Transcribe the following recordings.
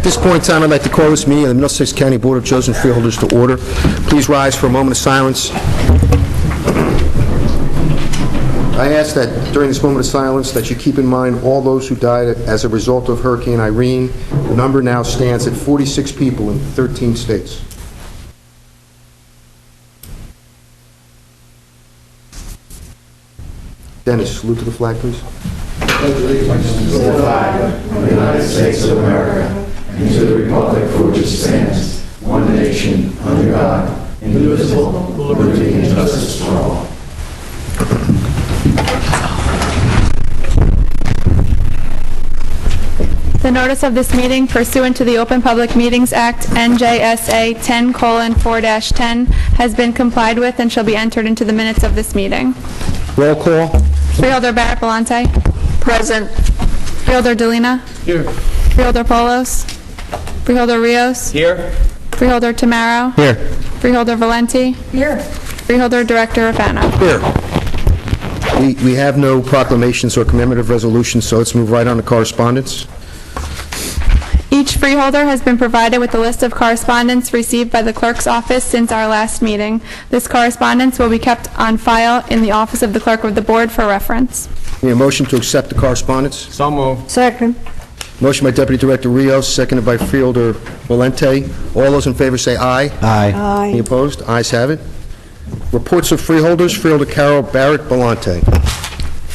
this point in time, I'd like to call this meeting of the Middlesex County Board of Chosen Freeholders to order. Please rise for a moment of silence. I ask that during this moment of silence that you keep in mind all those who died as a result of Hurricane Irene. The number now stands at 46 people in 13 states. Dennis, salute to the flag, please. Pledge allegiance to the flag of the United States of America and to the republic for which it stands, one nation, under God, indivisible, with liberty and justice for all. The notice of this meeting pursuant to the Open Public Meetings Act, NJSA 10:4-10, has been complied with and shall be entered into the minutes of this meeting. Roll call. Freeholder Barrett Belante. Present. Freeholder Delina. Here. Freeholder Polos. Freeholder Rios. Here. Freeholder Tamaro. Here. Freeholder Valenti. Here. Freeholder Director Rafano. Here. We have no proclamations or commemorative resolutions, so let's move right on to correspondence. Each freeholder has been provided with a list of correspondence received by the clerk's office since our last meeting. This correspondence will be kept on file in the office of the clerk of the board for reference. Need a motion to accept the correspondence? So moved. Second. Motion by Deputy Director Rios, seconded by Freeholder Valente. All those in favor say aye. Aye. Any Aye. opposed? Ayes have it. Reports of freeholders. Freeholder Carol Barrett Belante.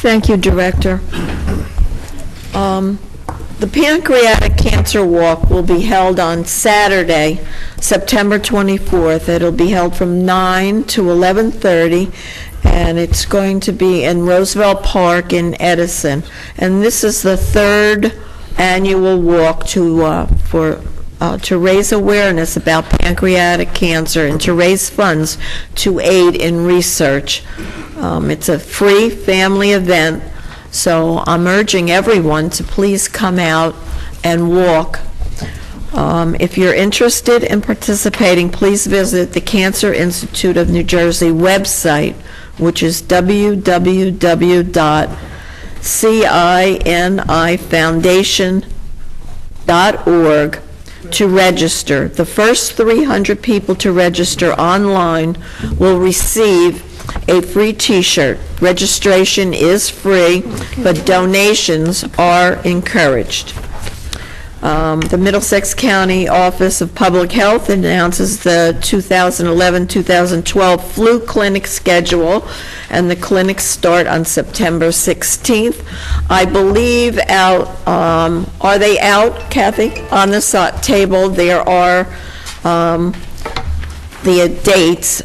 Thank you, Director. The Pancreatic Cancer Walk will be held on Saturday, September 24th. It'll be held from 9 to 11:30, and it's going to be in Roosevelt Park in Edison. And this is the third annual walk to raise awareness about pancreatic cancer and to raise funds to aid in research. It's a free family event. So I'm urging everyone to please come out and walk. If you're interested in participating, please visit the Cancer Institute of New Jersey website, which is www.cinifoundation.org to register. The first 300 people to register online will receive a free T-shirt. Registration is free, but donations are encouraged. The Middlesex County Office of Public Health announces the 2011-2012 flu clinic schedule, and the clinics start on September 16th. I believe are they out, Kathy? On the table, there are the dates.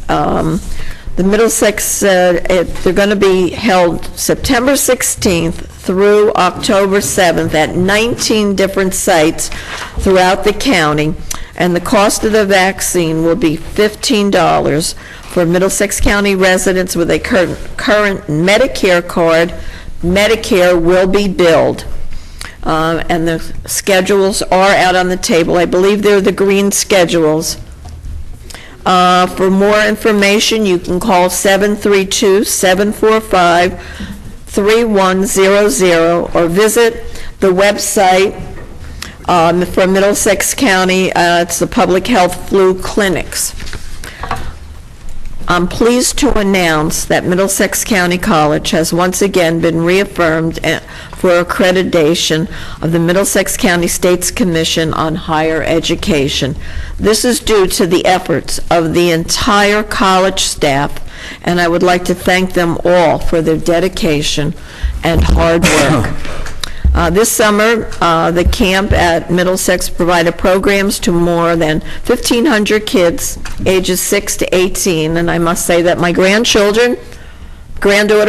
The Middlesex, they're going to be held September 16th through October 7th at 19 different sites throughout the county, and the cost of the vaccine will be $15 for Middlesex County residents with a current Medicare card. Medicare will be billed, and the schedules are out on the table. I believe they're the green schedules. For more information, you can call 732-745-3100 or visit the website for Middlesex County. It's the Public Health Flu Clinics. I'm pleased to announce that Middlesex County College has once again been reaffirmed for accreditation of the Middlesex County State's Commission on Higher Education. This is due to the efforts of the entire college staff, and I would like to thank them all for their dedication and hard work. This summer, the camp at Middlesex provided programs to more than 1,500 kids ages 6 to 18, and I must say that my granddaughter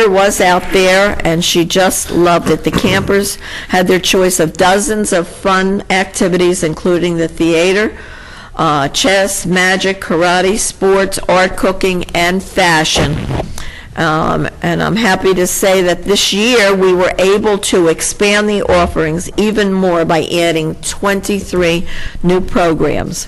was out there, and she just loved it. The campers had their choice of dozens of fun activities, including the theater, chess, magic, karate, sports, art, cooking, and fashion. And I'm happy to say that this year we were able to expand the offerings even more by adding 23 new programs.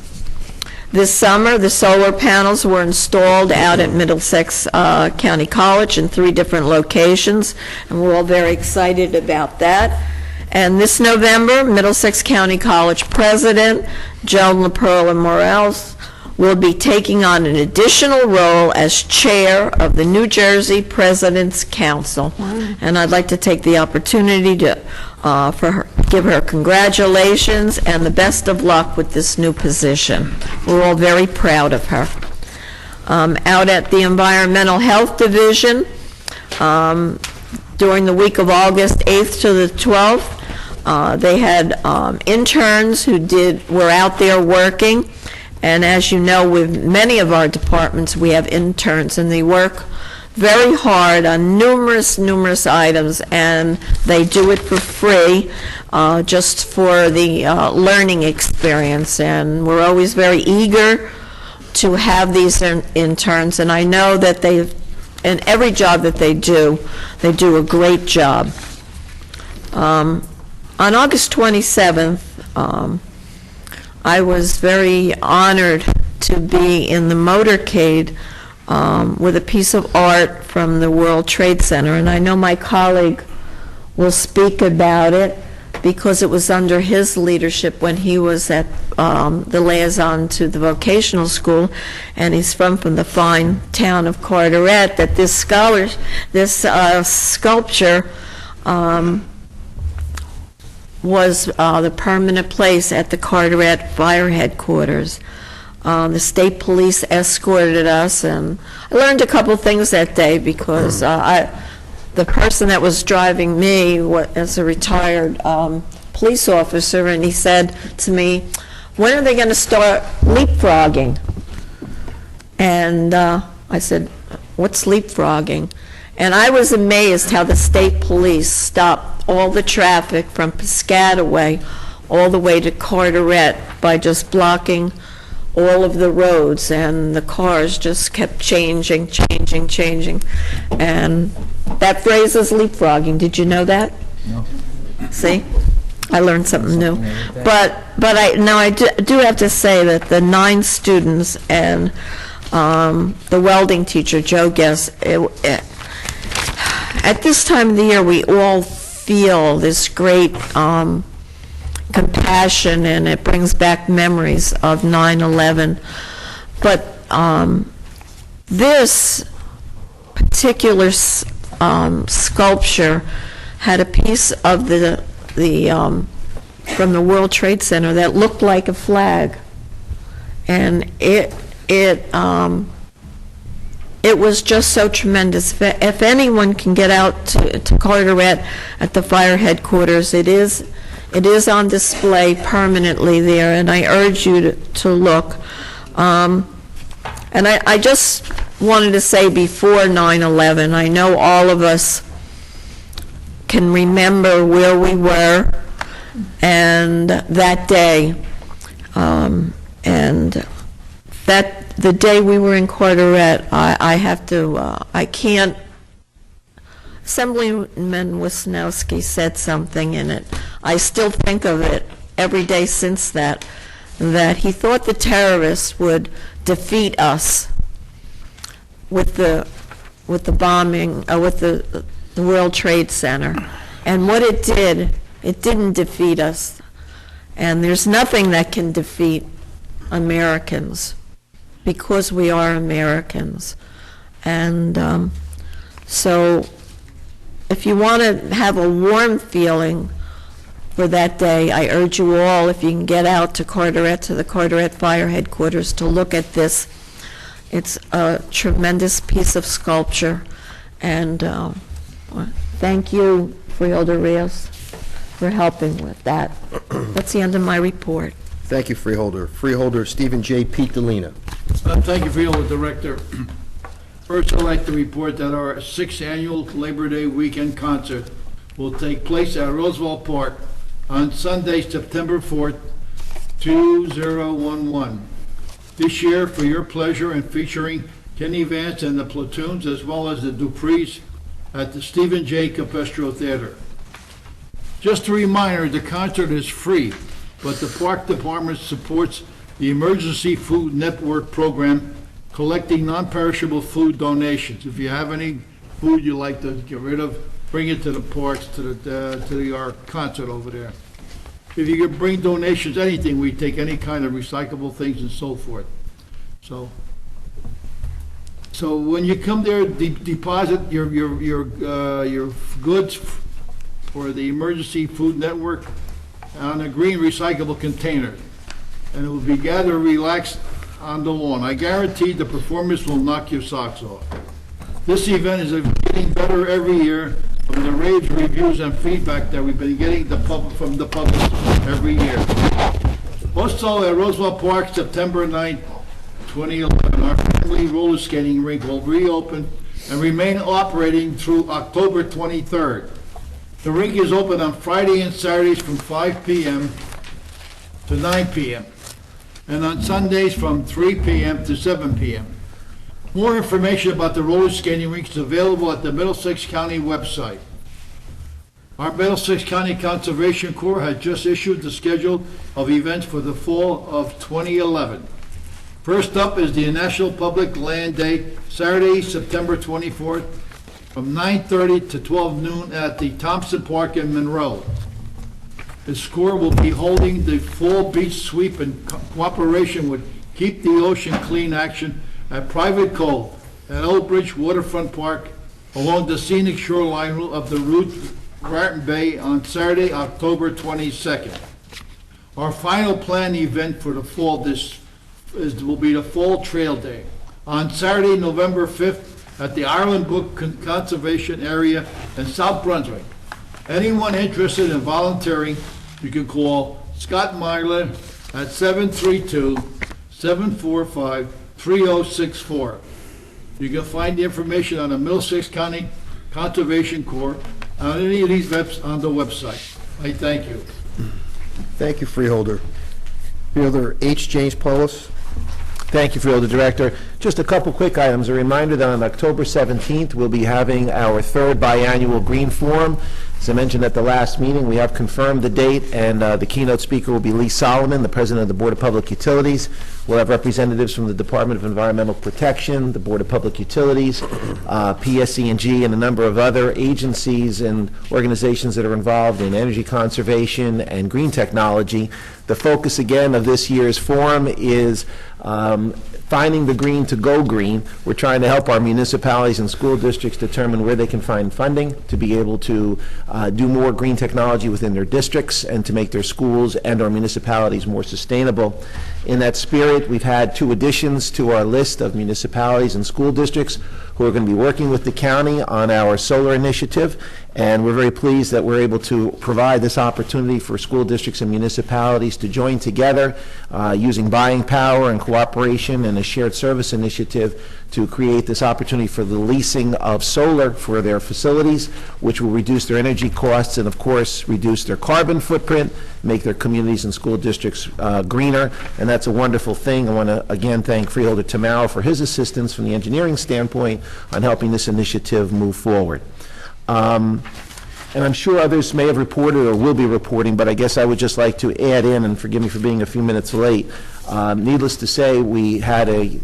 This summer, the solar panels were installed out at Middlesex County College in 3 different locations, and we're all very excited about that. And this November, Middlesex County College President Joan LaPerla Morales will be taking on an additional role as chair of the New Jersey President's Council. And I'd like to take the opportunity to give her congratulations and the best of luck with this new position. We're all very proud of her. Out at the Environmental Health Division, during the week of August 8th to the 12th, they had interns who were out there working, and as you know, with many of our departments, we have interns, and they work very hard on numerous items, and they do it for free, just for the learning experience, and we're always very eager to have these interns, and I know that in every job that they do a great job. On August 27th, I was very honored to be in the motorcade with a piece of art from the World Trade Center, and I know my colleague will speak about it because it was under his leadership when he was at the liaison to the vocational school, and he's from the fine town of Carteret, that this sculpture was the permanent place at the Carteret Fire Headquarters. The state police escorted us, and I learned a couple things that day because the person that was driving me as a retired police officer, and he said to me, "When are they going to start leapfrogging?" And I said, "What's leapfrogging?" And I was amazed how the state police stopped all the traffic from Piscataway all the way to Carteret by just blocking all of the roads, and the cars just kept changing. And that phrase is leapfrogging. Did you know that? No. See? I learned something new. But I do have to say that the 9 students and the welding teacher, Joe Guess, at this time of the year, we all feel this great compassion, and it brings back memories of 9/11. But this particular sculpture had a piece of from the World Trade Center that looked like a flag, and it was just so tremendous. If anyone can get out to Carteret at the fire headquarters, it is on display permanently there, and I urge you to look. And I just wanted to say, before 9/11, I know all of us can remember where we were and that day, and that the day we were in Carteret, I can't. Assemblyman Wisniewski said something in it. I still think of it every day since that he thought the terrorists would defeat us with the bombing, with the World Trade Center. And what it didn't defeat us. And there's nothing that can defeat Americans, because we are Americans. And so if you want to have a warm feeling for that day, I urge you all, if you can get out to Carteret, to the Carteret Fire Headquarters, to look at this. It's a tremendous piece of sculpture. And thank you, Freeholder Rios, for helping with that. That's the end of my report. Thank you, Freeholder. Freeholder Stephen J. Pete DeLina. Thank you, Freeholder Director. First, I'd like to report that our 6th annual Labor Day weekend concert will take place at Roosevelt Park on Sunday, September 4th, 2011. This year, for your pleasure, and featuring Kenny Vance and the Platoons, as well as the Duprees at the Stephen J. Campestro Theater. Just a reminder, the concert is free, but the Park Department supports the Emergency Food Network program, collecting non-perishable food donations. If you have any food you'd like to get rid of, bring it to the parks, to our concert over there. If you could bring donations, anything, we take any kind of recyclable things and so forth. So when you come there, deposit your goods for the Emergency Food Network on a green recyclable container, and it will be gathered relaxed on the lawn. I guarantee the performance will knock your socks off. This event is getting better every year from the raves, reviews, and feedback that we've been getting from the public every year. Also at Roosevelt Park, September 9th, 2011, our family roller skating rink will reopen and remain operating through October 23rd. The rink is open on Friday and Saturdays from 5 p.m. to 9 p.m. and on Sundays from 3 p.m. to 7 p.m. More information about the roller skating rink is available at the Middlesex County website. Our Middlesex County Conservation Corps has just issued the schedule of events for the fall of 2011. First up is the National Public Land Day, Saturday, September 24th, from 9:30 to 12 noon at the Thompson Park in Monroe. The Corps will be holding the fall beach sweep in cooperation with Keep the Ocean Clean action at Private Cove at Old Bridge Waterfront Park along the scenic shoreline of the Route Raritan Bay on Saturday, October 22nd. Our final planned event for the fall will be the Fall Trail Day on Saturday, November 5th at the Ireland Brook Conservation Area in South Brunswick. Anyone interested in volunteering, you can call Scott Myler at 732-745-3064. You can find the information on the Middlesex County Conservation Corps on any of these reps on the website. I thank you. Thank you, Freeholder. Freeholder H. James Paulus. Thank you, Freeholder Director. Just a couple quick items. A reminder that on October 17th, we'll be having our third biannual Green Forum. As I mentioned at the last meeting, we have confirmed the date, and the keynote speaker will be Lee Solomon, the President of the Board of Public Utilities. We'll have representatives from the Department of Environmental Protection, the Board of Public Utilities, PSE&G, and a number of other agencies and organizations that are involved in energy conservation and green technology. The focus, again, of this year's forum is finding the green to go green. We're trying to help our municipalities and school districts determine where they can find funding to be able to do more green technology within their districts and to make their schools and our municipalities more sustainable. In that spirit, we've had 2 additions to our list of municipalities and school districts who are going to be working with the county on our solar initiative, and we're very pleased that we're able to provide this opportunity for school districts and municipalities to join together using buying power and cooperation and a shared service initiative to create this opportunity for the leasing of solar for their facilities, which will reduce their energy costs and, of course, reduce their carbon footprint, make their communities and school districts greener, and that's a wonderful thing. I want to, again, thank Freeholder Tamaro for his assistance from the engineering standpoint on helping this initiative move forward. And I'm sure others may have reported or will be reporting, but I guess I would just like to add in, and forgive me for being a few minutes late, needless to say, we had a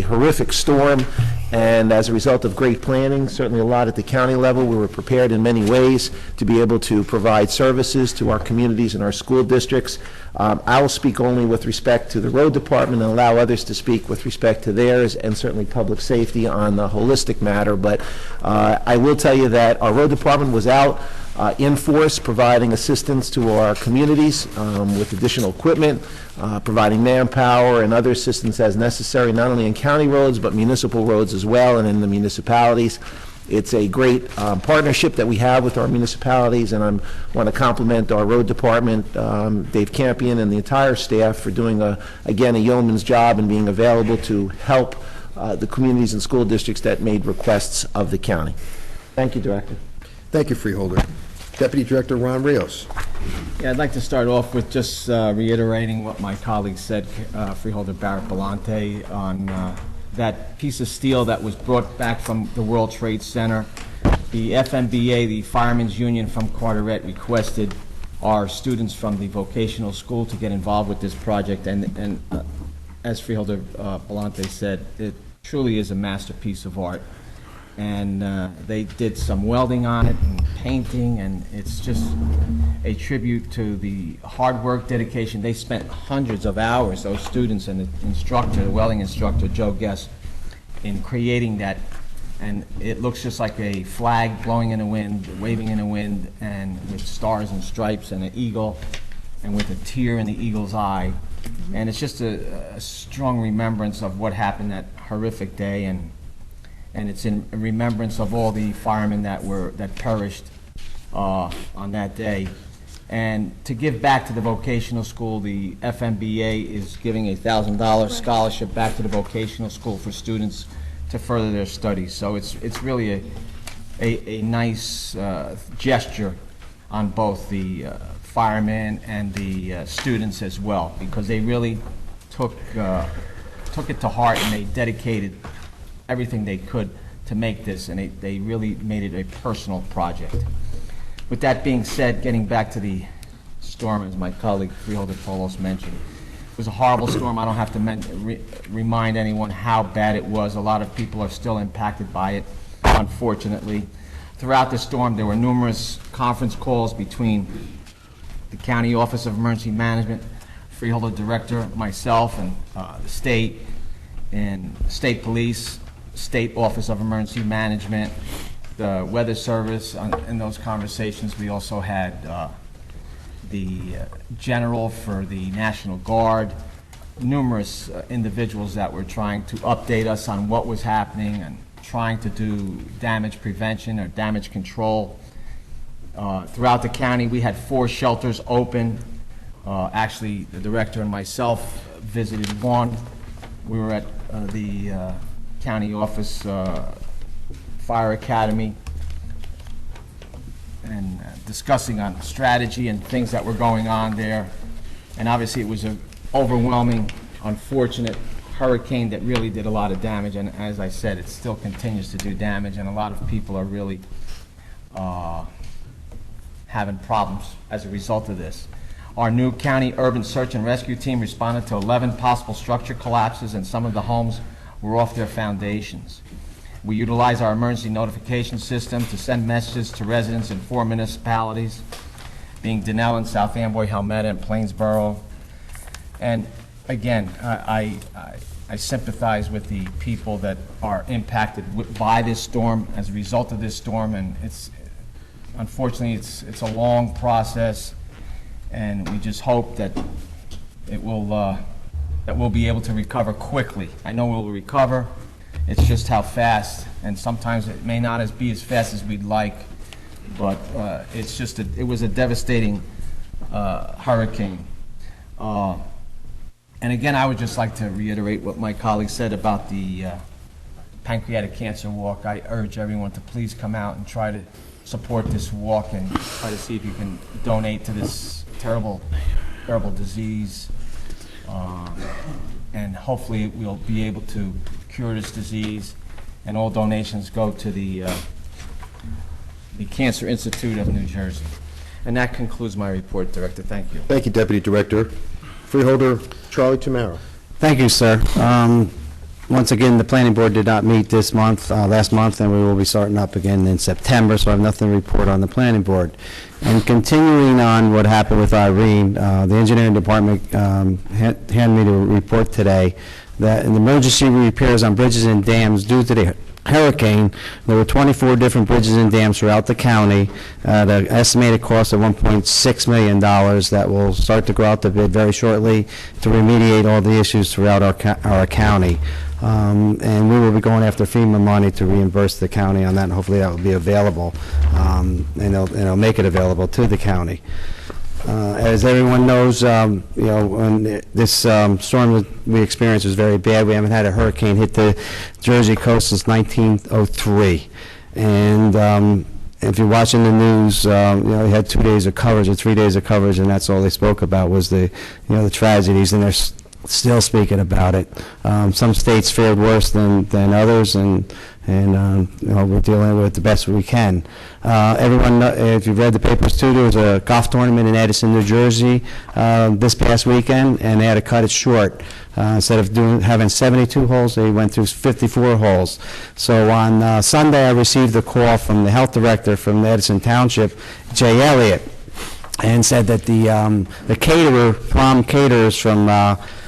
horrific storm, and as a result of great planning, certainly a lot at the county level, we were prepared in many ways to be able to provide services to our communities and our school districts. I will speak only with respect to the road department and allow others to speak with respect to theirs, and certainly public safety on the holistic matter, but I will tell you that our road department was out in force providing assistance to our communities with additional equipment, providing manpower and other assistance as necessary, not only in county roads, but municipal roads as well, and in the municipalities. It's a great partnership that we have with our municipalities, and I want to compliment our road department, Dave Campion, and the entire staff for doing, again, a yeoman's job and being available to help the communities and school districts that made requests of the county. Thank you, Director. Thank you, Freeholder. Deputy Director Ron Rios. Yeah, I'd like to start off with just reiterating what my colleague said, Freeholder Barrett Belante, on that piece of steel that was brought back from the World Trade Center. The FMBA, the Firemen's Union from Carteret, requested our students from the vocational school to get involved with this project, and as Freeholder Belante said, it truly is a masterpiece of art. and they did some welding on it and painting, and it's just a tribute to the hard work, dedication. They spent hundreds of hours, those students and the instructor, the welding instructor, Joe Guess, in creating that. And it looks just like a flag blowing in the wind, waving in the wind, and with stars and stripes and an eagle, and with a tear in the eagle's eye. And it's just a strong remembrance of what happened that horrific day, and it's in remembrance of all the firemen that perished on that day. And to give back to the vocational school, the FMBA is giving a $1,000 scholarship back to the vocational school for students to further their studies. So it's really a nice gesture on both the firemen and the students as well, because they really took it to heart, and they dedicated everything they could to make this, and they really made it a personal project. With that being said, getting back to the storm, as my colleague Freeholder Paulos mentioned, it was a horrible storm. I don't have to remind anyone how bad it was. A lot of people are still impacted by it, unfortunately. Throughout the storm, there were numerous conference calls between the County Office of Emergency Management, Freeholder Director, myself, and the state, and State Police, State Office of Emergency Management, the Weather Service. In those conversations, we also had the General for the National Guard, numerous individuals that were trying to update us on what was happening and trying to do damage prevention or damage control. Throughout the county, we had 4 shelters open. Actually, the director and myself visited one. We were at the county office fire academy and discussing on strategy and things that were going on there. And obviously, it was an overwhelming, unfortunate hurricane that really did a lot of damage. And as I said, it still continues to do damage, and a lot of people are really having problems as a result of this. Our new county urban search and rescue team responded to 11 possible structure collapses, and some of the homes were off their foundations. We utilize our emergency notification system to send messages to residents in 4 municipalities, being Denellen, South Amboy, Helmetta, and Plainsboro. And again, I sympathize with the people that are impacted by this storm as a result of this storm, and unfortunately it's a long process, and we just hope that it will that we'll be able to recover quickly. I know we'll recover. It's just how fast, and sometimes it may not be as fast as we'd like, but it was a devastating hurricane. And again, I would just like to reiterate what my colleague said about the pancreatic cancer walk. I urge everyone to please come out and try to support this walk and try to see if you can donate to this terrible disease. And hopefully we'll be able to cure this disease, and all donations go to the Cancer Institute of New Jersey. And that concludes my report, Director. Thank you. Thank you, Deputy Director. Freeholder Charlie Tamara. Thank you, sir. Once again, the planning board did not meet this month, last month, and we will be starting up again in September, so I have nothing to report on the planning board. And continuing on what happened with Irene, the engineering department handed me a report today that in emergency repairs on bridges and dams due to the hurricane, there were 24 different bridges and dams throughout the county at an estimated cost of $1.6 million that will start to go out to bid very shortly to remediate all the issues throughout our county. And we will be going after FEMA money to reimburse the county on that, and hopefully that will be available, and it'll make it available to the county. As everyone knows, when this storm that we experienced was very bad. We haven't had a hurricane hit the Jersey coast since 1903. And if you're watching the news, we had 2 days of coverage or 3 days of coverage, and that's all they spoke about was the tragedies. And there's still speaking about it. Some states fared worse than others, and we're dealing with it the best we can. Everyone, if you've read the papers too, there was a golf tournament in Edison, New Jersey this past weekend, and they had to cut it short. Instead of having 72 holes, they went through 54 holes. So on Sunday, I received a call from the health director from the Edison Township, Jay Elliott, and said that the prom caterers from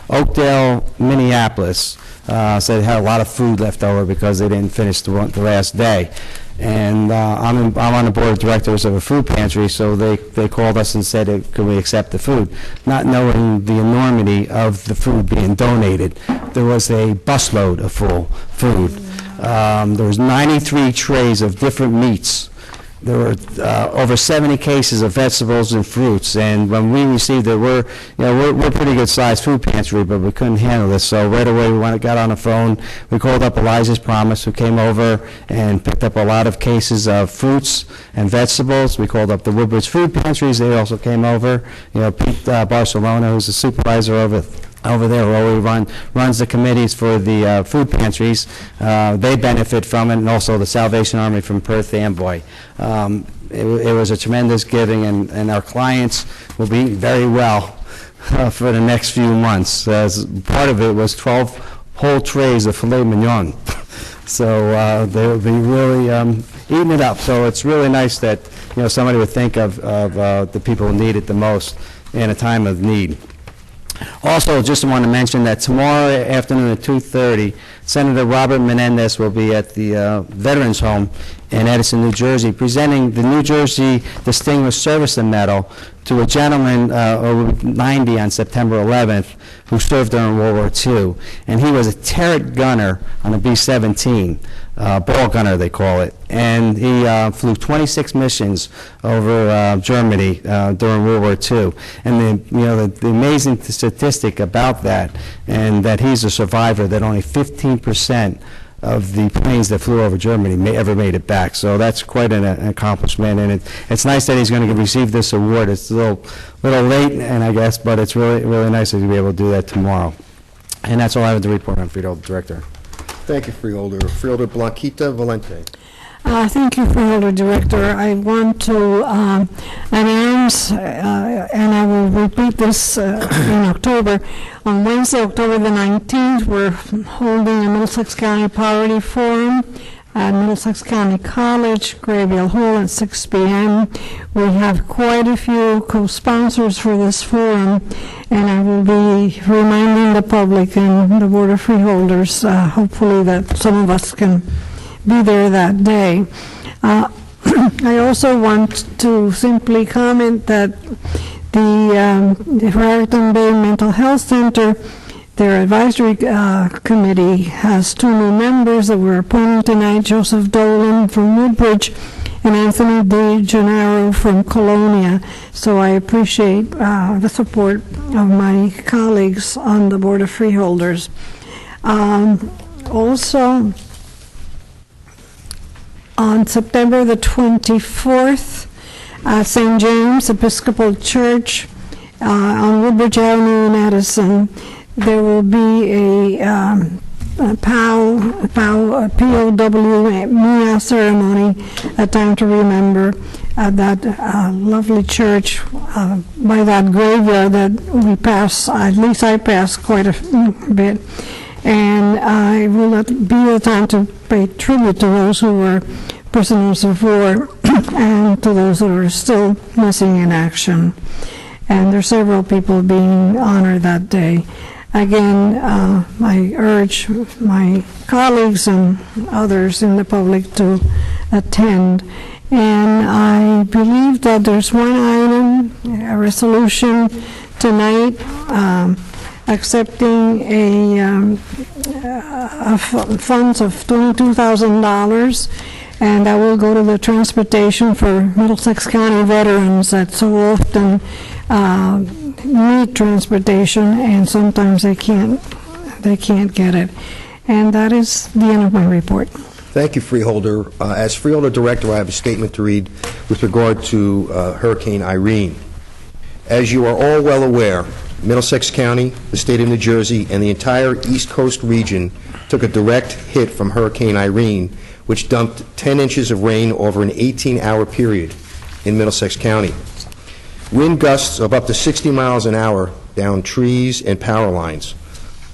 Oakdale, Minneapolis, said they had a lot of food left over because they didn't finish the last day. And I'm on the board of directors of a food pantry, so they called us and said, could we accept the food? Not knowing the enormity of the food being donated. There was a busload of full food. There was 93 trays of different meats. There were over 70 cases of vegetables and fruits, and when we received it, we're a pretty good-sized food pantry, but we couldn't handle this. So right away, we got on the phone. We called up Elijah's Promise, who came over and picked up a lot of cases of fruits and vegetables. We called up the Woodbridge Food Pantries. They also came over. Pete Barcelona, who's the supervisor over there, who always runs the committees for the food pantries. They benefit from it, and also the Salvation Army from Perth Amboy. It was a tremendous giving, and our clients will be eating very well for the next few months. As part of it was 12 whole trays of filet mignon. So they will be really eating it up. So it's really nice that somebody would think of the people who need it the most in a time of need. Also, just want to mention that tomorrow afternoon at 2:30, Senator Robert Menendez will be at the Veterans Home in Edison, New Jersey, presenting the New Jersey Distinguished Serviceman Medal to a gentleman over 90 on September 11th who served during World War II. And he was a turret gunner on a B-17, ball gunner they call it. And he flew 26 missions over Germany during World War II. And the amazing statistic about that, and that he's a survivor, that only 15% of the planes that flew over Germany ever made it back. So that's quite an accomplishment, and it's nice that he's going to receive this award. It's a little late, and I guess, but it's really nice to be able to do that tomorrow. And that's all I have to report on, Freeholder Director. Thank you, Freeholder. Freeholder Blanquita Valente. Thank you, Freeholder Director. I want to announce, and I will repeat this in October, on Wednesday, October the 19th, we're holding a Middlesex County Poverty Forum at Middlesex County College, Grayville Hall at 6 p.m. We have quite a few co-sponsors for this forum, and I will be reminding the public and the Board of Freeholders, hopefully that some of us can be there that day. I also want to simply comment that the Raritan Bay Mental Health Center, their advisory committee has 2 new members that were appointed tonight, Joseph Dolan from Woodbridge and Anthony De Gennaro from Colonia. So I appreciate the support of my colleagues on the Board of Freeholders. Also, on September the 24th, St. James Episcopal Church on Woodbridge Avenue in Edison, there will be a POW Mia ceremony, a time to remember, at that lovely church by that graveyard that we pass, at least I pass quite a bit. And it will be a time to pay tribute to those who were prisoners of war and to those that are still missing in action. And there are several people being honored that day. Again, I urge my colleagues and others in the public to attend. And I believe that there's one item, a resolution tonight, accepting funds of $22,000, and that will go to the transportation for Middlesex County veterans that so often need transportation, and sometimes they can't get it. And that is the end of my report. Thank you, Freeholder. As Freeholder Director, I have a statement to read with regard to Hurricane Irene. As you are all well aware, Middlesex County, the state of New Jersey, and the entire East Coast region took a direct hit from Hurricane Irene, which dumped 10 inches of rain over an 18-hour period in Middlesex County. Wind gusts of up to 60 miles an hour down trees and power lines.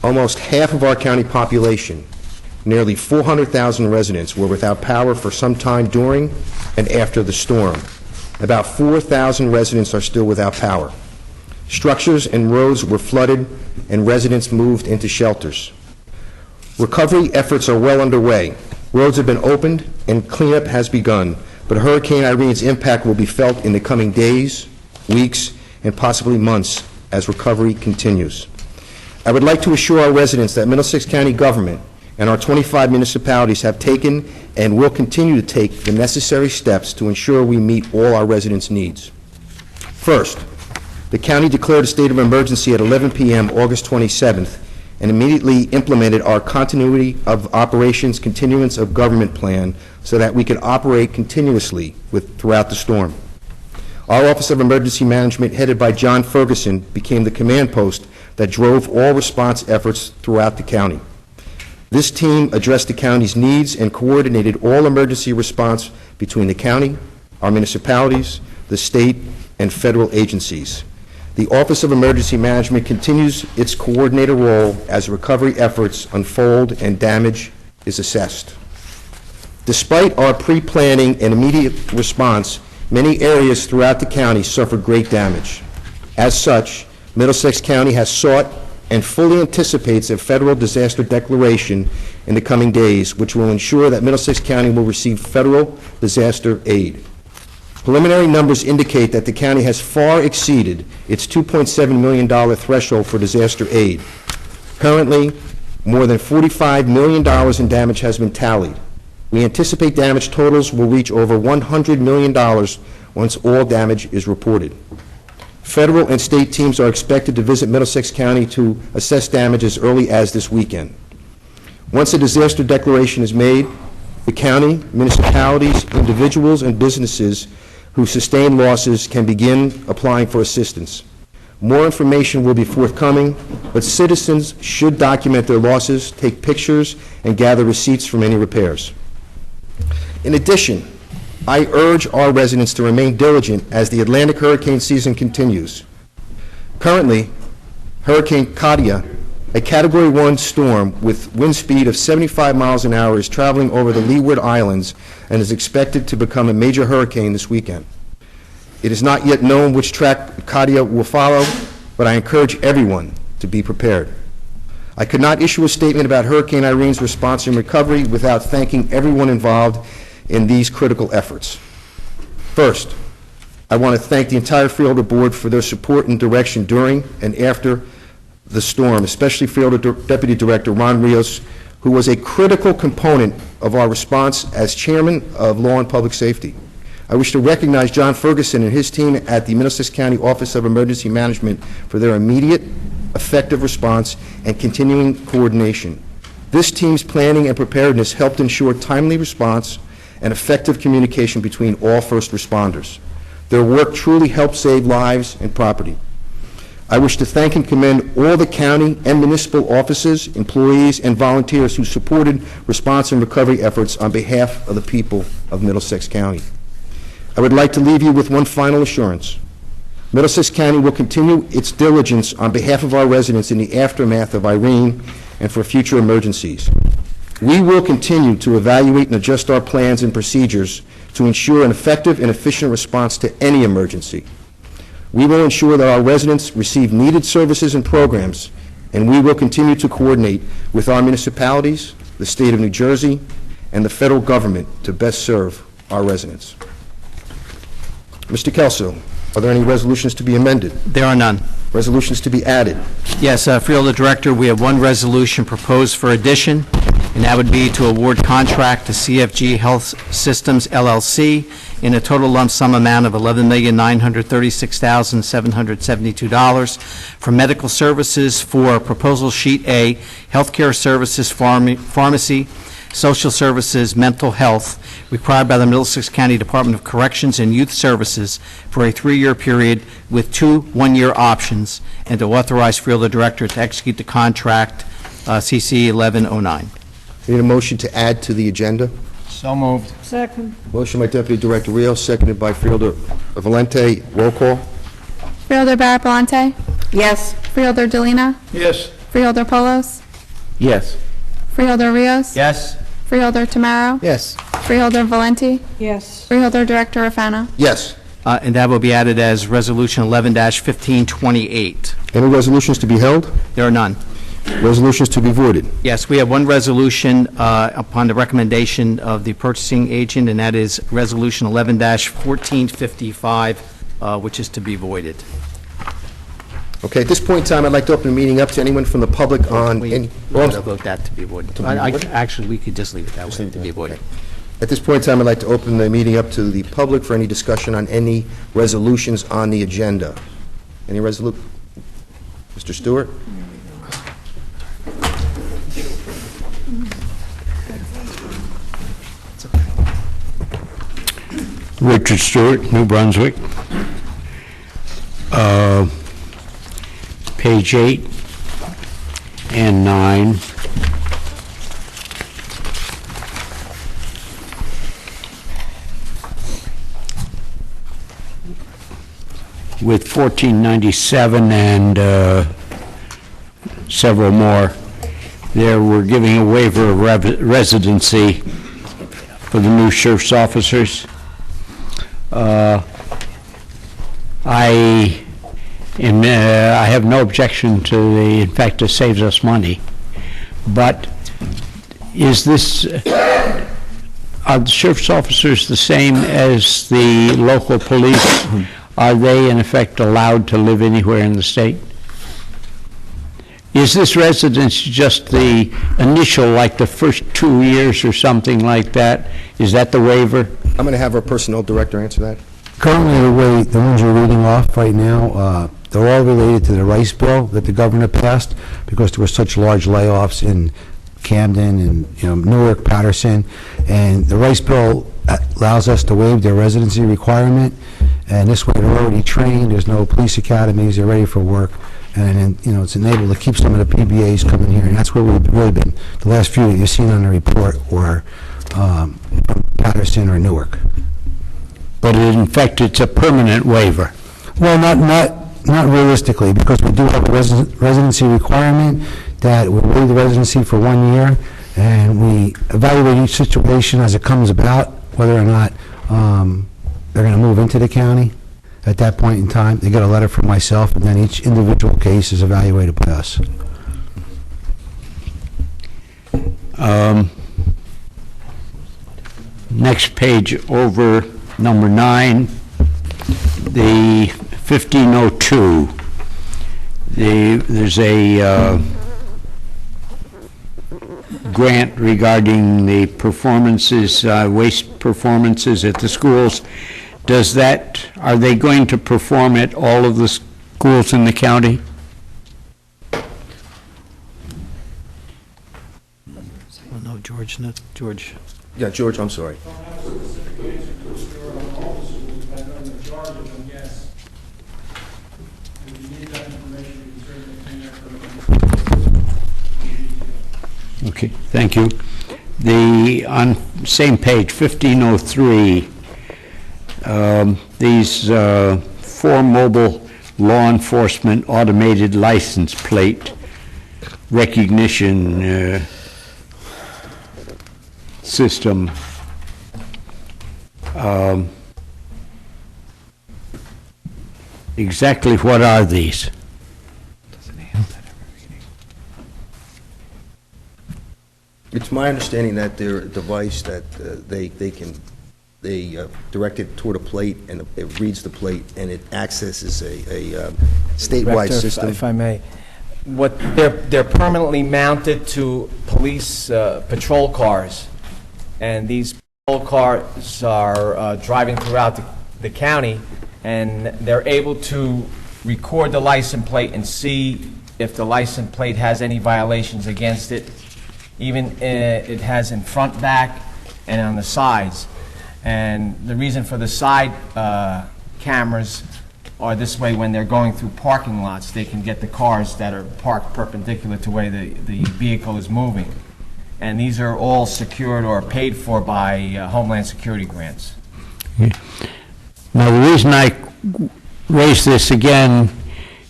Almost half of our county population, nearly 400,000 residents, were without power for some time during and after the storm. About 4,000 residents are still without power. Structures and roads were flooded, and residents moved into shelters. Recovery efforts are well underway. Roads have been opened, and cleanup has begun, but Hurricane Irene's impact will be felt in the coming days, weeks, and possibly months as recovery continues. I would like to assure our residents that Middlesex County government and our 25 municipalities have taken and will continue to take the necessary steps to ensure we meet all our residents' needs. First, the county declared a state of emergency at 11 p.m. August 27th and immediately implemented our continuity of operations continuance of government plan so that we could operate continuously throughout the storm. Our Office of Emergency Management, headed by John Ferguson, became the command post that drove all response efforts throughout the county. This team addressed the county's needs and coordinated all emergency response between the county, our municipalities, the state, and federal agencies. The Office of Emergency Management continues its coordinator role as recovery efforts unfold and damage is assessed. Despite our pre-planning and immediate response, many areas throughout the county suffered great damage. As such, Middlesex County has sought and fully anticipates a federal disaster declaration in the coming days, which will ensure that Middlesex County will receive federal disaster aid. Preliminary numbers indicate that the county has far exceeded its $2.7 million threshold for disaster aid. Currently, more than $45 million in damage has been tallied. We anticipate damage totals will reach over $100 million once all damage is reported. Federal and state teams are expected to visit Middlesex County to assess damage as early as this weekend. Once a disaster declaration is made, the county, municipalities, individuals, and businesses who sustain losses can begin applying for assistance. More information will be forthcoming, but citizens should document their losses, take pictures, and gather receipts from any repairs. In addition, I urge our residents to remain diligent as the Atlantic hurricane season continues. Currently, Hurricane Katia, a Category 1 storm with wind speed of 75 miles an hour, is traveling over the Leeward Islands and is expected to become a major hurricane this weekend. It is not yet known which track Katia will follow, but I encourage everyone to be prepared. I could not issue a statement about Hurricane Irene's response and recovery without thanking everyone involved in these critical efforts. First, I want to thank the entire Freeholder Board for their support and direction during and after the storm, especially Freeholder Deputy Director Ron Rios, who was a critical component of our response as Chairman of Law and Public Safety. I wish to recognize John Ferguson and his team at the Middlesex County Office of Emergency Management for their immediate, effective response and continuing coordination. This team's planning and preparedness helped ensure timely response and effective communication between all first responders. Their work truly helped save lives and property. I wish to thank and commend all the county and municipal offices, employees, and volunteers who supported response and recovery efforts on behalf of the people of Middlesex County. I would like to leave you with one final assurance. Middlesex County will continue its diligence on behalf of our residents in the aftermath of Irene and for future emergencies. We will continue to evaluate and adjust our plans and procedures to ensure an effective and efficient response to any emergency. We will ensure that our residents receive needed services and programs, and we will continue to coordinate with our municipalities, the state of New Jersey, and the federal government to best serve our residents. Mr. Kelso, are there any resolutions to be amended? There are none. Resolutions to be added? Yes, Freeholder Director, we have one resolution proposed for addition, and that would be to award contract to CFG Health Systems, LLC, in a total lump sum amount of $11,936,772 for medical services for Proposal Sheet A, Healthcare Services Pharmacy, social services, mental health, required by the Middlesex County Department of Corrections and Youth Services for a 3-year period with 2 one-year options, and to authorize Freeholder Director to execute the contract CC 1109. Need a motion to add to the agenda? So moved. Second. Motion by Deputy Director Rios, seconded by Freeholder Valente. Roll call? Freeholder Barrett Palante, Yes. Freeholder Delina, Yes. Freeholder Polos, Yes. Freeholder Rios, Yes. Freeholder Tamaro, Yes. Freeholder Valenti, Yes. Freeholder Director Rafano. Yes. And that will be added as Resolution 11-1528. Any resolutions to be held? There are none. Resolutions to be voted? Yes, we have one resolution upon the recommendation of the purchasing agent, and that is Resolution 11-1455, which is to be voided. Okay, at this point in time, I'd like to open the meeting up to anyone from the public on any... We gotta vote that to be voided. Actually, we could just leave it that way, to be voided. At this point in time, I'd like to open the meeting up to the public for any discussion on any resolutions on the agenda. Any Mr. Stewart? Richard Stewart, New Brunswick. Page 8 and 9. With 1497 and several more, there we're giving a waiver of residency for the new sheriff's officers. I have no objection to in fact, it saves us money. But is this, are the sheriff's officers the same as the local police? Are they, in effect, allowed to live anywhere in the state? Is this residency just the initial, like the first 2 years or something like that? Is that the waiver? I'm going to have our personnel director answer that. Currently, the ones you're reading off right now, they're all related to the Rice Bill that the governor passed because there were such large layoffs in Camden and Newark, Patterson, and the Rice Bill allows us to waive their residency requirement, and this way they're already trained, there's no police academies, they're ready for work, and it's enabled to keep some of the PBAs coming here, and that's where we've really been. The last few that you've seen on the report were from Patterson or Newark. But in fact, it's a permanent waiver. Well, not realistically, because we do have a residency requirement that we waive the residency for 1 year, and we evaluate each situation as it comes about, whether or not they're going to move into the county. At that point in time, they get a letter from myself, and then each individual case is evaluated by us. Next page over, number 9, the 1502. There's a grant regarding the performances, waste performances at the schools. Are they going to perform at all of the schools in the county? Oh, no, George, no, George. Yeah, George, I'm sorry. Okay, thank you. On same page, 1503, these 4 mobile law enforcement automated license plate recognition system. Exactly what are these? It's my understanding that they're a device that they direct it toward a plate, and it reads the plate, and it accesses a statewide Director, system. if I may, they're permanently mounted to police patrol cars, and these patrol cars are driving throughout the county, and they're able to record the license plate and see if the license plate has any violations against it. Even it has in front, back, and on the sides. And the reason for the side cameras are this way: when they're going through parking lots, they can get the cars that are parked perpendicular to where the vehicle is moving. And these are all secured or paid for by Homeland Security grants. Now, the reason I raise this again,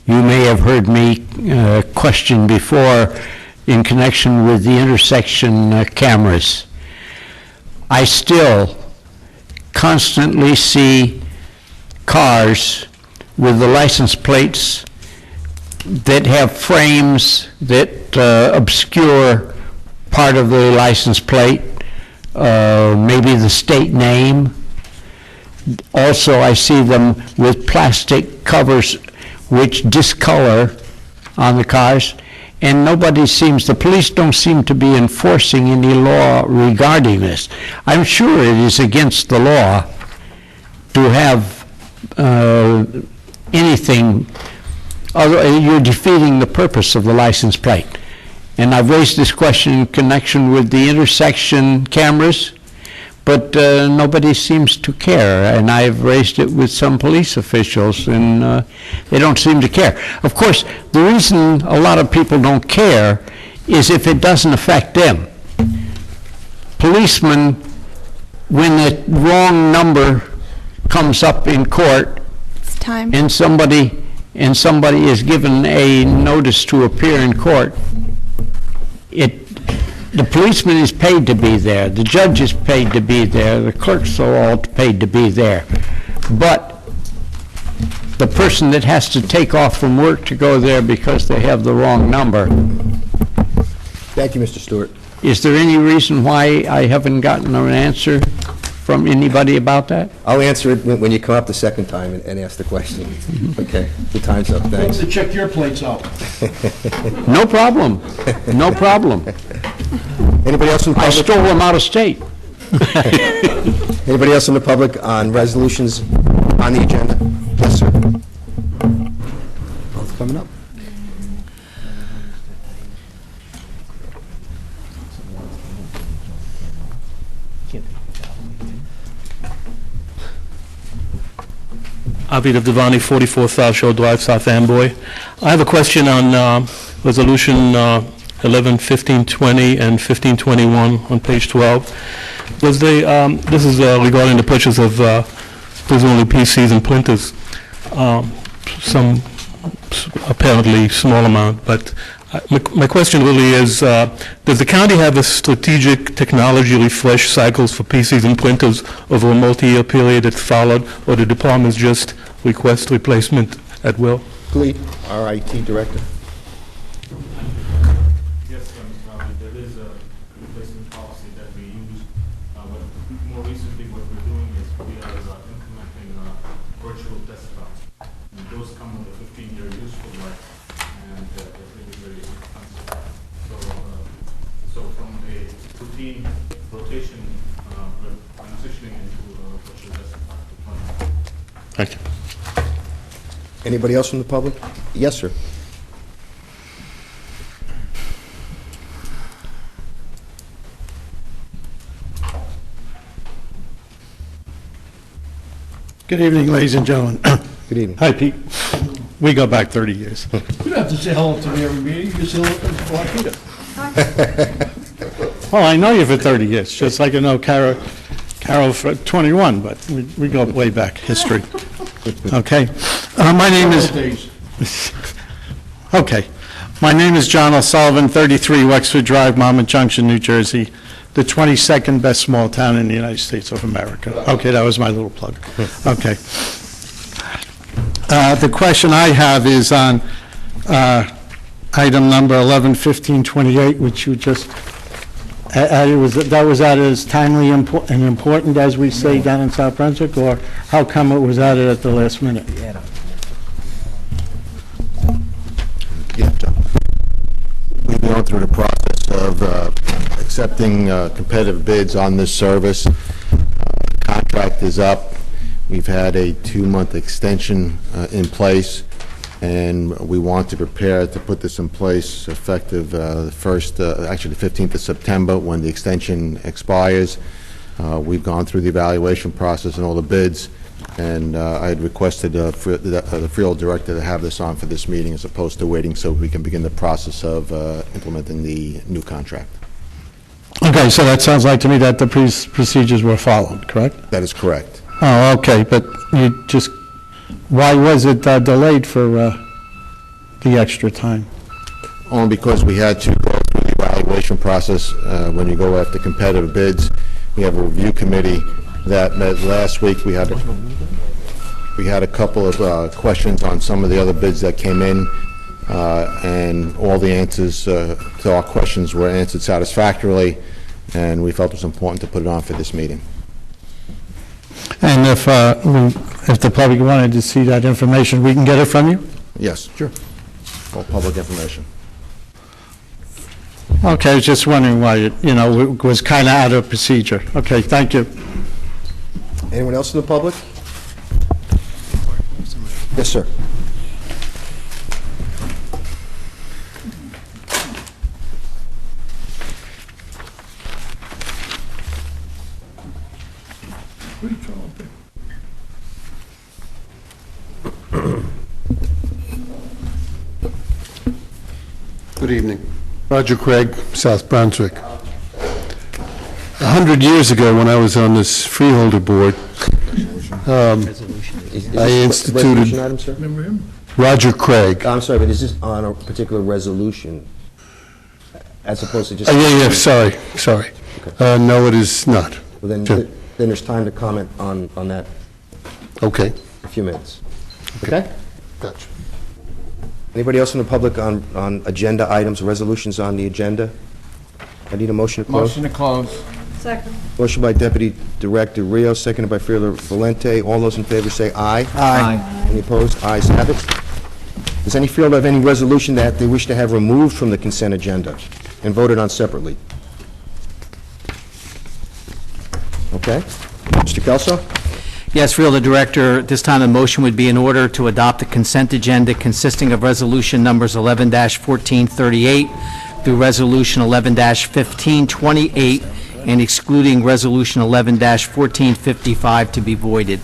you may have heard me question before in connection with the intersection cameras. I still constantly see cars with the license plates that have frames that obscure part of the license plate, maybe the state name. Also, I see them with plastic covers which discolor on the cars, and the police don't seem to be enforcing any law regarding this. I'm sure it is against the law to have anything, you're defeating the purpose of the license plate. And I've raised this question in connection with the intersection cameras, but nobody seems to care. And I've raised it with some police officials, and they don't seem to care. Of course, the reason a lot of people don't care is if it doesn't affect them. Policemen, when the wrong number comes up in court, It's time. and somebody is given a notice to appear in court, the policeman is paid to be there, the judge is paid to be there, the clerks are all paid to be there. But the person that has to take off from work to go there because they have the wrong number, Thank you, Mr. Stewart. is there any reason why I haven't gotten an answer from anybody about that? I'll answer it when you come up the second time and ask the question. Okay, the time's up, thanks. To check your plates out. No problem, no problem. Anybody else in the I public? stole them out of state. Anybody else in the public on resolutions on the agenda? Yes, sir. Both coming up. Abid of Devani, 44 South Shore Drive, South Amboy. I have a question on Resolution 11, 1520, and 1521 on page 12. Was this is regarding the purchase of presumably PCs and printers, some apparently small amount, but my question really is, does the county have a strategic technology refresh cycles for PCs and printers over a multi-year period that's followed, or the departments just request replacement at will? Glee, our IT director. Yes, Mr. Robert, there is a replacement policy that we use. But more recently, what we're doing is we are implementing virtual desktops. And those come with a 15-year useful life, and they're very expensive. So from a routine rotation, we're transitioning into virtual desktop deployment. Thank you. Anybody else from the public? Yes, sir. Good evening, ladies and gentlemen. Good evening. Hi, Pete. We go back 30 years. You don't have to say hello to me every meeting, you can say hello to Waukeeta. Well, I know you for 30 years, just like I know Carol for 21, but we go way back, history. Okay. My name is... Okay. My name is John O'Sullivan, 33 Wexford Drive, Monmouth Junction, New Jersey, the 22nd best small town in the United States of America. Okay, that was my little plug. Okay. The question I have is on item number 111528, which you just added. That was added as timely and important, as we say down in South Brunswick, or how come it was added at the last minute? Yeah, John. We've been going through the process of accepting competitive bids on this service. Contract is up. We've had a 2-month extension in place. and we want to prepare to put this in place effective the 15th of September, when the extension expires. We've gone through the evaluation process and all the bids, and I had requested the Freehold Director to have this on for this meeting as opposed to waiting so we can begin the process of implementing the new contract. Okay, so that sounds like to me that the procedures were followed, correct? That is correct. Oh, okay, but you just, why was it delayed for the extra time? Only because we had to go through the evaluation process. When you go after competitive bids, we have a review committee that met last week. We had a couple of questions on some of the other bids that came in, and all the answers to our questions were answered satisfactorily, and we felt it was important to put it on for this meeting. And if the public wanted to see that information, we can get it from you? Yes. Sure. All public information. Okay, I was just wondering why it was kind of out of procedure. Okay, thank you. Anyone else in the public? Yes, sir. Good evening. Roger Craig, South Brunswick. 100 years ago, when I was on this freeholder board, I instituted... Resolution item, sir? Remember him? Roger Craig. I'm sorry, but is this on a particular resolution as opposed to just... Yeah, sorry. Okay. No, it is not. Well, then there's time to comment on that. Okay. A few minutes. Okay? Gotcha. Anybody else in the public on agenda items, resolutions on the agenda? I need a motion to close. Motion to close. Second. Motion by Deputy Director Rios, seconded by Freeholder Valente. All those in favor say aye. Aye. Any opposed? Ayes have it. Does any freeholder have any resolution that they wish to have removed from the consent agenda and voted on separately? Okay. Mr. Kelso? Yes, Freeholder Director, at this time the motion would be in order to adopt the consent agenda consisting of resolution numbers 11-1438 through resolution 11-1528 and excluding resolution 11-1455 to be voided.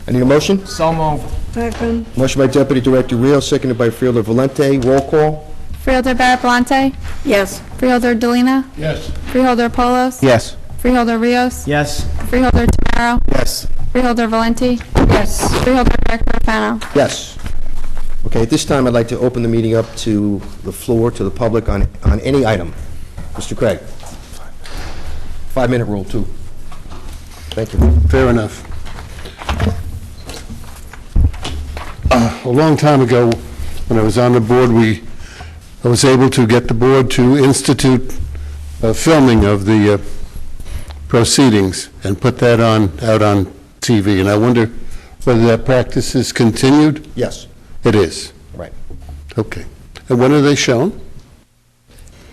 I need a motion? So moved. Second. Motion by Deputy Director Rios, seconded by Freeholder Valente. Roll call. Freeholder Barrett-Balante? Yes. Freeholder Delina? Yes. Freeholder Polos? Yes. Freeholder Rios? Yes. Freeholder Tamaro? Yes. Freeholder Valenti? Yes. Freeholder Director Fano? Yes. Okay, at this time, I'd like to open the meeting up to the floor, to the public on any item. Mr. Craig. 5-minute rule, too. Thank you. Fair enough. A long time ago, when I was on the board, I was able to get the board to institute filming of the proceedings and put that out on TV, and I wonder whether that practice is continued? Yes. It is? Right. Okay. And when are they shown?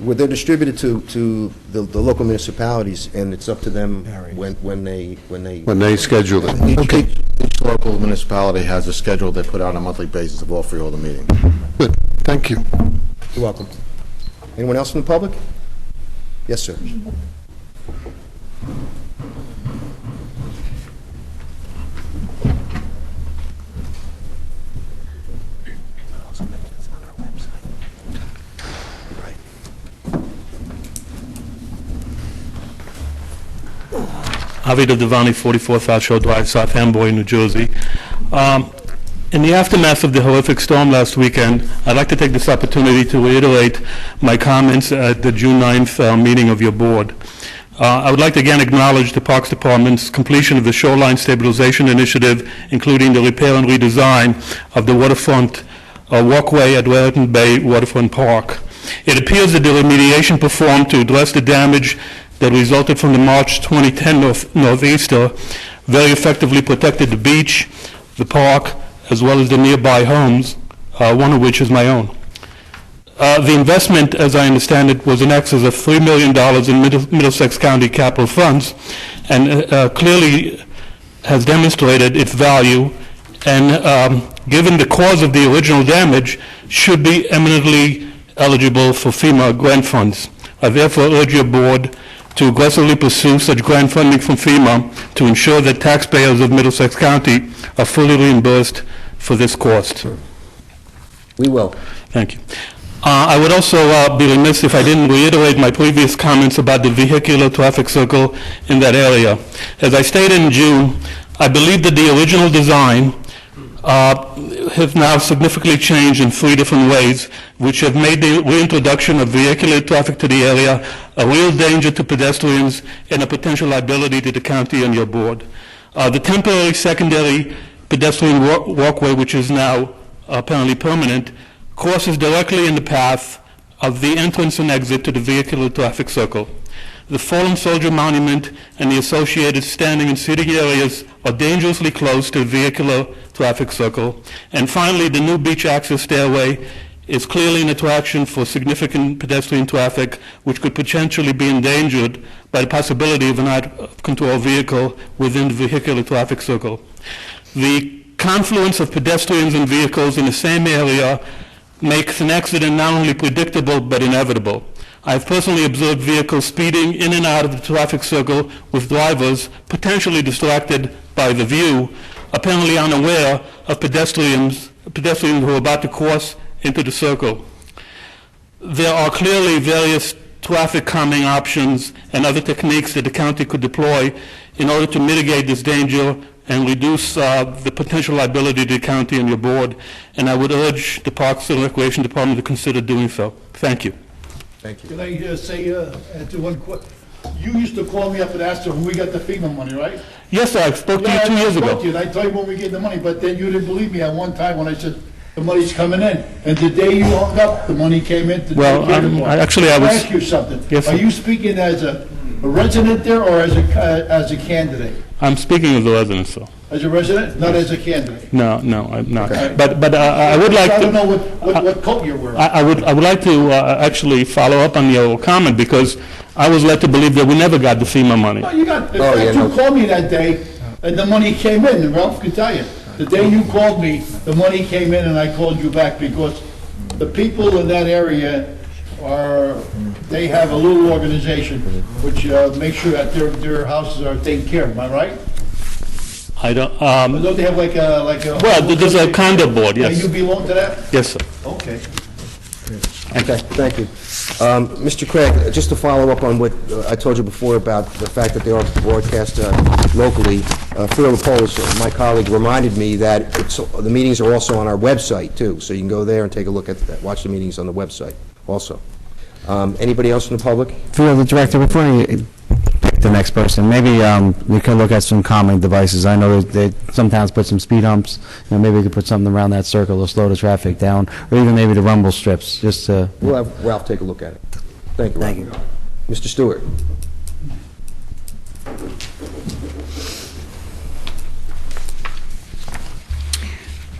Well, they're distributed to the local municipalities, and it's up to them when they... When they schedule it? Okay. Each local municipality has a schedule they put out on a monthly basis of all freeholder meetings. Good. Thank you. You're welcome. Anyone else from the public? Yes, sir. Avi Devani, 44 South Shore Drive, South Amboy, New Jersey. In the aftermath of the horrific storm last weekend, I'd like to take this opportunity to reiterate my comments at the June 9th meeting of your board. I would like to again acknowledge the Parks Department's completion of the Shoreline Stabilization Initiative, including the repair and redesign of the waterfront walkway at Raritan Bay Waterfront Park. It appears that the remediation performed to address the damage that resulted from the March 2010 northeaster very effectively protected the beach, the park, as well as the nearby homes, one of which is my own. The investment, as I understand it, was in excess of $3 million in Middlesex County capital funds, and clearly has demonstrated its value and given the cause of the original damage, should be eminently eligible for FEMA grant funds. I therefore urge your board to aggressively pursue such grant funding from FEMA to ensure that taxpayers of Middlesex County are fully reimbursed for this cost. We will. Thank you. I would also be remiss if I didn't reiterate my previous comments about the vehicular traffic circle in that area. As I stated in June, I believe that the original design has now significantly changed in 3 different ways, which have made the reintroduction of vehicular traffic to the area a real danger to pedestrians and a potential liability to the county and your board. The temporary secondary pedestrian walkway, which is now apparently permanent, crosses directly in the path of the entrance and exit to the vehicular traffic circle. The fallen soldier monument and the associated standing and sitting areas are dangerously close to the vehicular traffic circle. And finally, the new beach access stairway is clearly an attraction for significant pedestrian traffic, which could potentially be endangered by the possibility of an out-of-control vehicle within the vehicular traffic circle. The confluence of pedestrians and vehicles in the same area makes an accident not only predictable but inevitable. I have personally observed vehicles speeding in and out of the traffic circle with drivers potentially distracted by the view, apparently unaware of pedestrians who are about to cross into the circle. There are clearly various traffic calming options and other techniques that the county could deploy in order to mitigate this danger and reduce the potential liability to the county and your board, and I would urge the Parks and Recreation Department to consider doing so. Thank you. Thank you. Can I say, answer one question? You used to call me up and ask when we got the FEMA money, right? Yes, sir, I spoke to you 2 years ago. I spoke to you, and I told you when we get the money, but then you didn't believe me at one time when I said, the money's coming in. And the day you hung up, the money came in. Well, I was... I'll ask you something. Yes, sir. Are you speaking as a resident there or as a candidate? I'm speaking as a resident, sir. As a resident, not as a candidate? No, I'm not. Okay. But I would like to... I don't know what coat you're wearing. I would like to actually follow up on your comment, because I was led to believe that we never got the FEMA money. No, you got... You called me that day, and the money came in, and Ralph could tell you. The day you called me, the money came in, and I called you back, because the people in that area they have a little organization which makes sure that their houses are taken care of. Am I right? I don't... Don't they have like a... Well, there's a condo board, yes. And you belong to that? Yes, sir. Okay. Okay, thank you. Mr. Craig, just to follow up on what I told you before about the fact that they are broadcast locally, Freeholder Polis, my colleague, reminded me that the meetings are also on our website, too, so you can go there and take a look at that, watch the meetings on the website also. Anybody else from the public? Freeholder Director, before you pick the next person, maybe we could look at some calming devices. I know they sometimes put some speed humps, maybe we could put something around that circle to slow the traffic down, or even maybe the rumble strips, just to... We'll have Ralph take a look at it. Thank you, Ralph. Thank you. Mr. Stewart.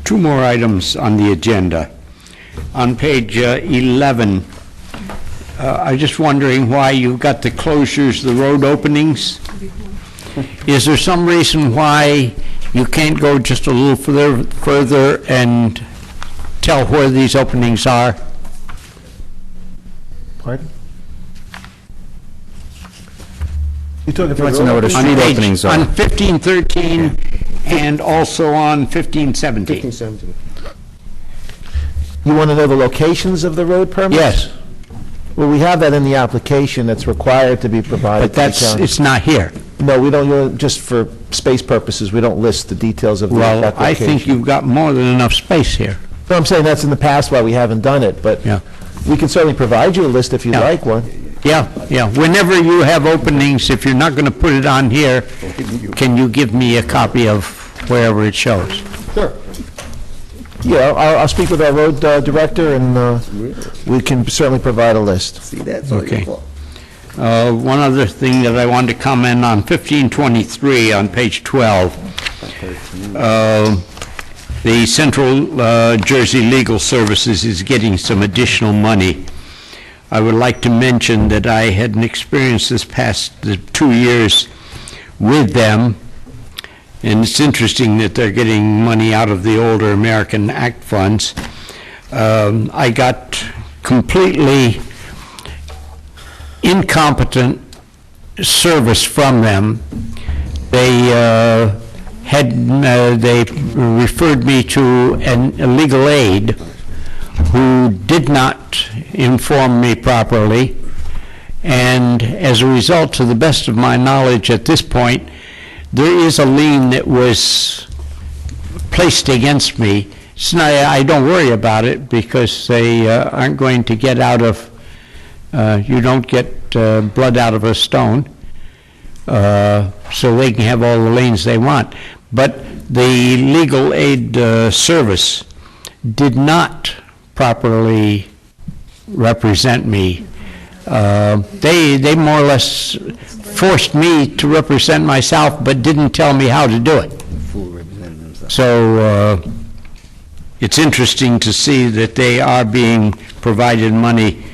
Two more items on the agenda. On page 11, I'm just wondering why you've got the closures, the road openings. Is there some reason why you can't go just a little further and tell where these openings are? Pardon? You're talking about wants to know what a street openings are. On 1513 and also on 1517. 1517. You want to know the locations of the road permits? Yes. Well, we have that in the application that's required to be provided But that's, it's not here. No, we don't, just for space purposes, we don't list the details of the application. Well, I think you've got more than enough space here. No, I'm saying that's in the past why we haven't done it, but we can certainly provide you a list if you'd like one. Yeah. Whenever you have openings, if you're not going to put it on here, can you give me a copy of wherever it shows? Sure. Yeah, I'll speak with our road director, and we can certainly provide a list. See, that's okay. One other thing that I wanted to comment on, 1523 on page 12. The Central Jersey Legal Services is getting some additional money. I would like to mention that I had an experience this past 2 years with them, and it's interesting that they're getting money out of the older American Act funds. I got completely incompetent service from them. They they referred me to a legal aid who did not inform me properly, and as a result, to the best of my knowledge at this point, there is a lien that was placed against me. It's not, I don't worry about it because they aren't going to get out of, you don't get blood out of a stone, so they can have all the liens they want. But the legal aid service did not properly represent me. They more or less forced me to represent myself, but didn't tell me how to do it. So it's interesting to see that they are being provided money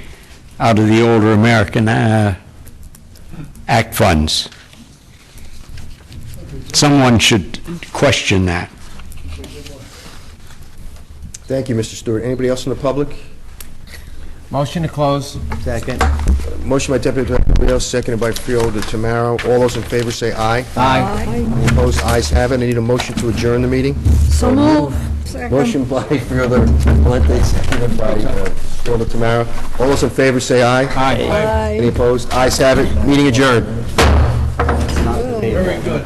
out of the older American Act funds. Someone should question that. Thank you, Mr. Stewart. Anybody else in the public? Motion to close. Second. Motion by Deputy Director Rios, seconded by Freeholder Tamaro. All those in favor say aye. Aye. Any opposed? Ayes have it. I need a motion to adjourn the meeting. So move. Second. Motion by Freeholder Valente, seconded by Freeholder Tamaro. All those in favor say aye. Aye. Any opposed? Ayes have it. Meeting adjourned. Very good.